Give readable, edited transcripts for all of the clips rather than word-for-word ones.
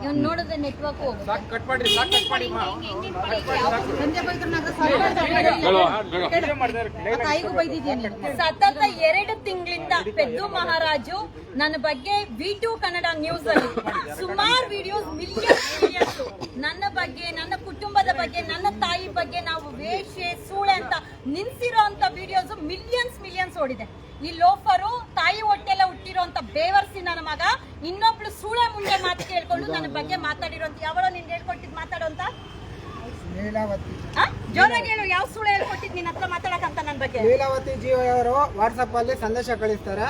ಇವ್ನು ನೋಡಿದ್ರೆ ನೆಟ್ವರ್ಕ್ ಸತತ 2 ತಿಂಗಳಿಂದ ಪೆದ್ದು ಮಹಾರಾಜು ನನ್ನ ಬಗ್ಗೆ V2 ಕನ್ನಡ ನ್ಯೂಸ್ ಅಲ್ಲಿ ಸುಮಾರು ವಿಡಿಯೋಸ್ ಮಿಲಿಯನ್ಸ್ ನನ್ನ ಬಗ್ಗೆ, ನನ್ನ ಕುಟುಂಬದ ಬಗ್ಗೆ, ನನ್ನ ತಾಯಿ ಬಗ್ಗೆ ನಾವು ವೇಷೆ ಸೂಳೆ ಅಂತ ನಿನ್ಸಿರೋ ಅಂತ ವಿಡಿಯೋಸ್ ಮಿಲಿಯನ್ಸ್ ಓಡಿದೆ. ಈ ಲೋಫರು ತಾಯಿ ಹೊಟ್ಟೆಲ್ಲ ಹುಟ್ಟಿರೋಂತ ಬೇವರ್ಸಿ ನನ್ನ ಮಗ ಇನ್ನೊಬ್ಳು ಸೂಳೆ ಮುಂದೆ ಮಾತು ಕೇಳ್ಕೊಂಡು ನನ್ನ ಬಗ್ಗೆ ಮಾತಾಡಿರೋಂತ ಯಾವಳೋ ನಿನ್ಗೆ ಹೇಳ್ಕೊಟ್ಟಿದ್ ಮಾತಾಡೋಂತ ಜೋರಾಗಿ ಹೇಳು. ಯಾವ ಸೂಳೆ ಹೇಳ್ಕೊಟ್ಟಿದ್ ನಿನ್ನ ಹತ್ರ ಮಾತಾಡಕಂತ ನನ್ನ ಬಗ್ಗೆ? ಲೀಲಾವತಿ ಜೀವರು ವಾಟ್ಸಪ್ ಅಲ್ಲಿ ಸಂದೇಶ ಕಳಿಸ್ತಾರೆ.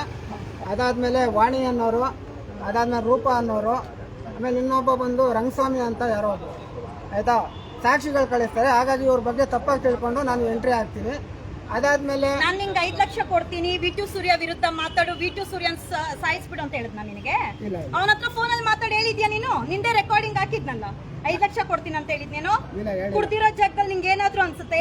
ಅದಾದ್ಮೇಲೆ ವಾಣಿ ಅನ್ನೋರು, ಅದಾದ್ಮೇಲೆ ರೂಪ ಅನ್ನೋರು, ಆಮೇಲೆ ಇನ್ನೊಬ್ಬ ಬಂದು ರಂಗಸ್ವಾಮಿ ಅಂತ ಯಾರೋ ಆಯ್ತಾ ಸಾಕ್ಷಿಗಳು ಕಳಿಸ್ತಾರೆ. ಹಾಗಾಗಿ ಇವ್ರ ಬಗ್ಗೆ ತಪ್ಪಾಗಿ ತಿಳ್ಕೊಂಡು ನಾನು ಎಂಟ್ರಿ ಆಗ್ತೀನಿ. ಅದಾದ್ಮೇಲೆ ನಾನು ನಿಂಗೆ 5 ಲಕ್ಷ ಕೊಡ್ತೀನಿ, V2 ಸೂರ್ಯ ವಿರುದ್ಧ ಮಾತಾಡು, V2 ಸೂರ್ಯನ್ ಸಾಯಿಸ್ಬಿಡು ಅಂತ ಹೇಳಿದ್ ನಾನು ನಿನಗೆ. ಅವನ ಹತ್ರ ಫೋನ್ ಅಲ್ಲಿ ಮಾತಾಡಿ ಹೇಳಿದ್ಯಾ ನೀನು? ನಿಂದೆ ರೆಕಾರ್ಡಿಂಗ್ ಹಾಕಿದ್ನಲ್ಲ, 5 ಲಕ್ಷ ಕೊಡ್ತೀನಿ ಅಂತ ಹೇಳಿದ್ನೇನು? ಕುಡ್ದಿರೋ ಜಾಗದಲ್ಲಿ ನಿಂಗೆ ಏನಾದ್ರು ಅನ್ಸುತ್ತೆ?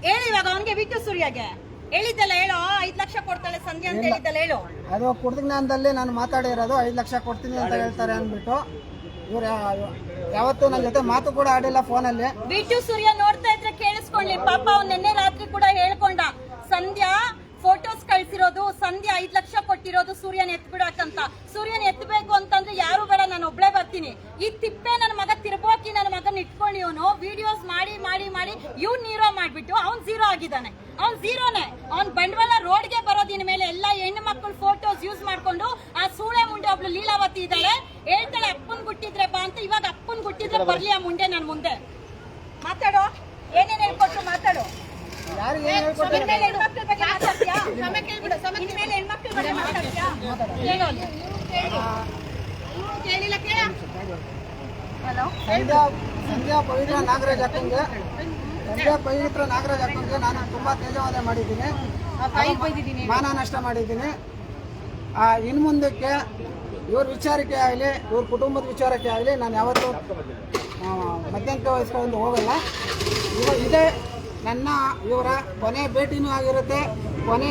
ಹೇಳಿ ಇವಾಗ ಅವನಿಗೆ V2 ಸೂರ್ಯಗೆ ಹೇಳಿದ್ದಲ್ಲ, ಹೇಳೋ 5 ಲಕ್ಷ ಕೊಡ್ತಾಳೆ ಸಂಧ್ಯಾ ಅಂತ ಹೇಳಿದ್ದಲ್ಲ, ಹೇಳು. ಅದು ಕುಡ್ದಿಜ್ಞಾನದಲ್ಲಿ ನಾನು ಮಾತಾಡಿರೋದು 5 ಲಕ್ಷ ಕೊಡ್ತೀನಿ ಅಂತ ಹೇಳ್ತಾರೆ ಅಂದ್ಬಿಟ್ಟು ಇವ್ರು ಯಾವತ್ತೂ ನನ್ನ ಜೊತೆ ಮಾತು ಕೂಡ ಆಡಿಲ್ಲ ಫೋನಲ್ಲಿ. V2 ಸೂರ್ಯ ನೋಡ್ತಾ ಇದ್ರೆ ಕೇಳಿಸ್ಕೊಳ್ಳಿ. ಪಾಪ ಅವ್ನು ನಿನ್ನೆ ರಾತ್ರಿ ಕೂಡ ಹೇಳ್ಕೊಂಡ, ಸಂಧ್ಯಾ ಫೋಟೋಸ್ ಕಳ್ಸಿರೋದು, ಸಂಧ್ಯಾ 5 ಲಕ್ಷ ಕೊಟ್ಟಿರೋದು ಸೂರ್ಯನ ಎತ್ಬಿಡಕ್ಕಂತ. ಸೂರ್ಯನ ಎತ್ತಬೇಕು ಅಂತಂದ್ರೆ ಯಾರು ಬೇಡ, ನಾನು ಒಬ್ಳೆ ಬರ್ತೀನಿ. ಈ ತಿಪ್ಪೆ ನನ್ನ ಮಗ ತಿರ್ಬೋಕಿ ನನ್ನ ಮಗನ ಇಟ್ಕೊಂಡು ಇವನು ವಿಡಿಯೋಸ್ ಮಾಡಿ ಮಾಡಿ ಮಾಡಿ ಇವ್ನು ನೀರೋ ಮಾಡ್ಬಿಟ್ಟು ಅವ್ನು ಝೀರೋ ಆಗಿದ್ದಾನೆ. ಅವ್ನು ಝೀರೋನೆ. ಅವ್ನ್ ಬಂಡವಾಳ ರೋಡ್ಗೆ ಬರೋದಿನ ಮೇಲೆ ಎಲ್ಲ ಹೆಣ್ಣು ಮಕ್ಕಳು ಫೋಟೋಸ್ ಯೂಸ್ ಮಾಡ್ಕೊಂಡು ಆ ಸೂಳೆ ಮುಂಡೆ ಒಬ್ಳು ಲೀಲಾವತಿ ಇದ್ದಾಳೆ, ಹೇಳ್ತಾಳೆ ಅಪ್ಪನ್ ಗುಟ್ಟಿದ್ರೆ ಬಾ ಅಂತ. ಇವಾಗ ಅಪ್ಪನ್ ಗುಟ್ಟಿದ್ರೆ ಬರ್ಲಿ ಆ ಮುಂಡೆ ನನ್ ಮುಂದೆ. ಮಾತಾಡೋ, ಏನೇನ್ ಹೇಳ್ಕೊಟ್ಟು ಮಾತಾಡು. ಹೆಣ್ಮಕ್ಳ ಬಗ್ಗೆ ಮಾತಾಡ್ತೀಯಾ? ಇನ್ಮೇಲೆ ಹೆಣ್ಮಕ್ಳ ಬಗ್ಗೆ ಮಾತಾಡ್ತೀಯಾ? ಕೇಳೋದು ಕೇಳಿಲ್ಲ ಕೇಳ. ಸಂಧ್ಯಾ ಪವಿತ್ರ ನಾಗರಾಜ್ ಅಕ್ಕಂಗೆ ನಾನು ತುಂಬಾ ತೇಜವಾದ ಮಾಡಿದ್ದೀನಿ, ಮಾನ ನಷ್ಟ ಮಾಡಿದ್ದೀನಿ. ಇನ್ನು ಮುಂದಕ್ಕೆ ಇವ್ರ ವಿಚಾರಕ್ಕೆ ಆಗಲಿ, ಇವ್ರ ಕುಟುಂಬದ ವಿಚಾರಕ್ಕೆ ಆಗಲಿ ನಾನು ಯಾವತ್ತೂ ಮಧ್ಯಂತರ ವಹಿಸ್ಕೊಂಡು ಹೋಗಲ್ಲ. ಇದೇ ನನ್ನ ಇವರ ಕೊನೆ ಭೇಟಿನೂ ಆಗಿರುತ್ತೆ, ಕೊನೆ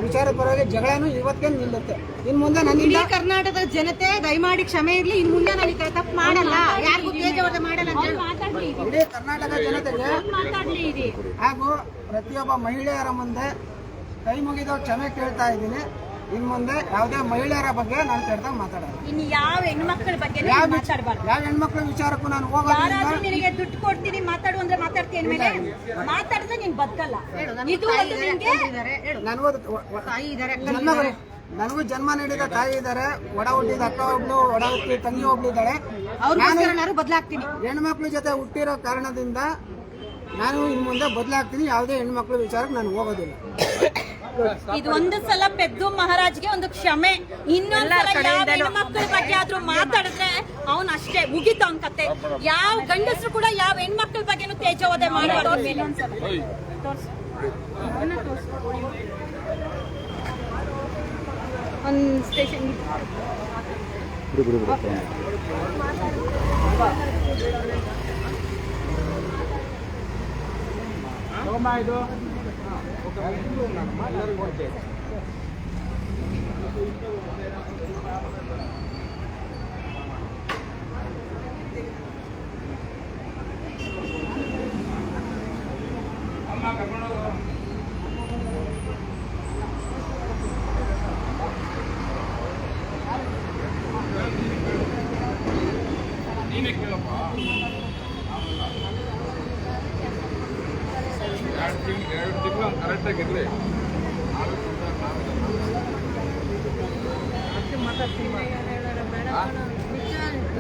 ವಿಚಾರದ ಪರವಾಗಿ ಜಗಳನೂ ಇವತ್ತೇ ನಿಲ್ಲುತ್ತೆ. ಇನ್ನು ಮುಂದೆ ನನ್ನ ಕರ್ನಾಟಕದ ಜನತೆ ದಯಮಾಡಿ ಕ್ಷಮೆ ಇರಲಿ. ಇನ್ನು ಮುಂದೆ ನಾನು ತಪ್ಪು ಮಾಡಲ್ಲ, ಯಾರಿಗೂ ತೇಜವಾದ ಮಾಡಲ್ಲ. ಇಡೀ ಕರ್ನಾಟಕ ಜನತೆಗೆ ಹಾಗೂ ಪ್ರತಿಯೊಬ್ಬ ಮಹಿಳೆಯರ ಮುಂದೆ ಕೈ ಮುಗಿದು ಕ್ಷಮೆ ಕೇಳ್ತಾ ಇದ್ದೀನಿ. ಇನ್ನು ಮುಂದೆ ಯಾವುದೇ ಮಹಿಳೆಯರ ಬಗ್ಗೆ ನಾನು ಕೆಟ್ಟದಾಗ ಮಾತಾಡಲ್ಲ. ಇನ್ನು ಯಾವ ಹೆಣ್ಮಕ್ಳ ಬಗ್ಗೆ ಮಾತಾಡಬಾರ್ದು. ಯಾವ ಹೆಣ್ಮಕ್ಳ ವಿಚಾರಕ್ಕೂ ನಾನು ಹೋಗೋದಿಲ್ಲ. ನಿನಗೆ ದುಡ್ಡು ಕೊಡ್ತೀನಿ ಮಾತಾಡು ಅಂದ್ರೆ ಮಾತಾಡ್ತೀನಿ, ಮೇಲೆ ಮಾತಾಡಿದ್ರೆ ನೀನ್ ಬದುಕಲ್ಲ. ಇದು ನನಗೂ ಜನ್ಮ ನೀಡಿದ ತಾಯಿ ಇದ್ದಾರೆ, ಒಡ ಹುಟ್ಟಿದ ಅಕ್ಕ ಒಬ್ಳು, ಒಡ ಹುಟ್ಟಿದ ತಂಗಿ ಒಬ್ಳು ಇದ್ದಾಳೆ. ನಾನು ಬದಲಾಗ್ತೀನಿ. ಹೆಣ್ಮಕ್ಳ ಜೊತೆ ಹುಟ್ಟಿರೋ ಕಾರಣದಿಂದ ನಾನು ಇನ್ನು ಮುಂದೆ ಬದಲಾಗ್ತೀನಿ. ಯಾವುದೇ ಹೆಣ್ಮಕ್ಳ ವಿಚಾರಕ್ಕೆ ನಾನು ಹೋಗೋದಿಲ್ಲ. ಇದು ಒಂದು ಸಲ ಪೆದ್ದು ಮಹಾರಾಜ್ಗೆ ಒಂದು ಕ್ಷಮೆ. ಇನ್ನೊಂದ್ಸಲ ಯಾವ ಹೆಣ್ಮಕ್ಳ ಬಗ್ಗೆ ಆದ್ರೂ ಮಾತಾಡಿದ್ರೆ ಅವನ್ ಅಷ್ಟೇ ಮುಗಿತ ಅವನ್ ಕತೆ. ಯಾವ ಗಂಡಸರು ಕೂಡ ಯಾವ ಹೆಣ್ಮಕ್ಳ ಬಗ್ಗೆನೂ ತೇಜೋವಧೆ ಮಾಡಬಾರ್ದು. ಒಂದು ಸ್ಟೇಷನ್ ಕರೆಕ್ಟಾಗಿರಲಿ.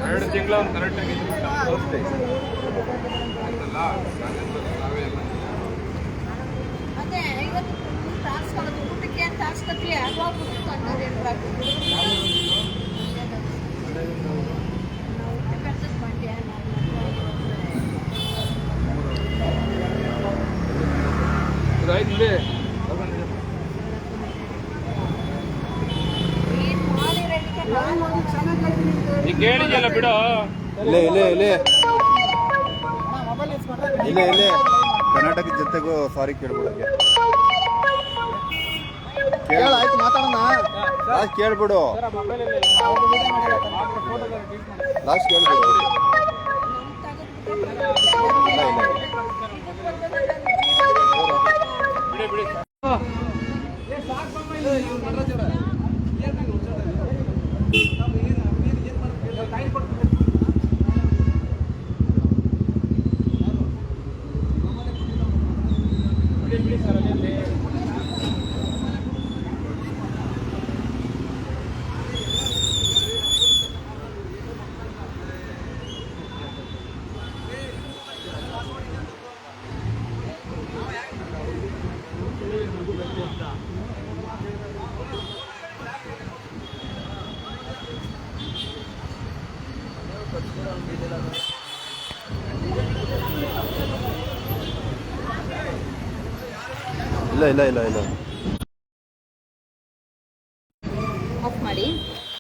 2 ತಿಂಗಳ ಕರೆಕ್ಟಾಗಿ ಅದೇ ಇವತ್ತು ತಾರ್ಸ್ಕೊಳ್ಳೋದು ಊಟಕ್ಕೆ ತಾರ್ಸ್ಕೊತೀವಿ ಆಗೋಗ್ಬಿಟ್ಟು ಅನ್ನೋದೇನು ಕೇಳಿದ್ಯಲ್ಲ ಬಿಡು. ಇಲ್ಲೇ ಕರ್ನಾಟಕ ಜನತೆಗೂ ಸಾರಿ ಕೇಳ್ಬಿಡಕ್ಕೆ. ಕೇಳ ಆಯ್ತು ಮಾತಾಡೋಣ ಲಾಸ್ಟ್ ಕೇಳ್ಬಿಡು ಲಾಸ್ಟ್ ಕೇಳ್ಬಿಡು ಇಲ್ಲ ಇಲ್ಲ ಬಿಡಿ ಬಿಡಿ ಇಲ್ಲ ಇಲ್ಲ ಇಲ್ಲ ಇಲ್ಲ